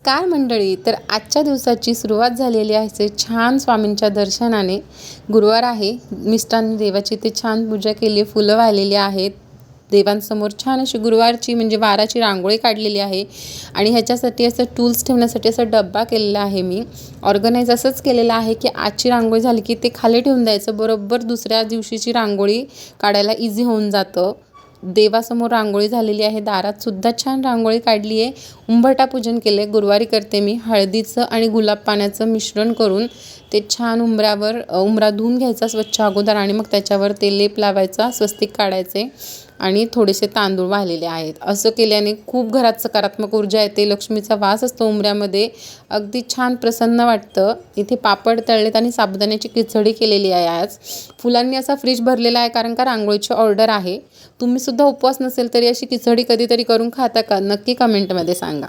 नमस्कार मंडळी. तर आजच्या दिवसाची सुरुवात झालेली आहे छान स्वामींच्या दर्शनाने. गुरुवार आहे. मिष्टांनी देवाची ते छान पूजा केली, फुलं वाहिलेली आहेत. देवांसमोर छान अशी गुरुवारची म्हणजे वाराची रांगोळी काढलेली आहे आणि ह्याच्यासाठी असं टूल्स ठेवण्यासाठी असा डब्बा केलेला आहे. मी ऑर्गनाईज असंच केलेलं आहे की आजची रांगोळी झाली की ते खाली ठेवून द्यायचं, बरोबर दुसऱ्या दिवशीची रांगोळी काढायला इझी होऊन जातं. देवासमोर रांगोळी झालेली आहे, दारात सुद्धा छान रांगोळी काढली आहे. उंबरठा पूजन केले. गुरुवारी करते मी हळदीचं आणि गुलाब पाण्याचं मिश्रण करून ते छान उंबरा धुवून घ्यायचा स्वच्छ अगोदर आणि मग त्याच्यावर ते लेप लावायचा, स्वस्तिक काढायचे आणि थोडेसे तांदूळ वाहिलेले आहेत. असं केल्याने खूप घरात सकारात्मक ऊर्जा येते, लक्ष्मीचा वास असतो उंबऱ्यामध्ये, अगदी छान प्रसन्न वाटतं. इथे पापड तळलेत आणि साबुदाण्याची खिचडी केलेली आहे. आज फुलांनी असा फ्रीज भरलेला आहे कारण का रांगोळीची ऑर्डर आहे. तुम्ही सुद्धा उपवास नसेल तरी अशी खिचडी कधीतरी करून खाता का? नक्की कमेंटमध्ये सांगा.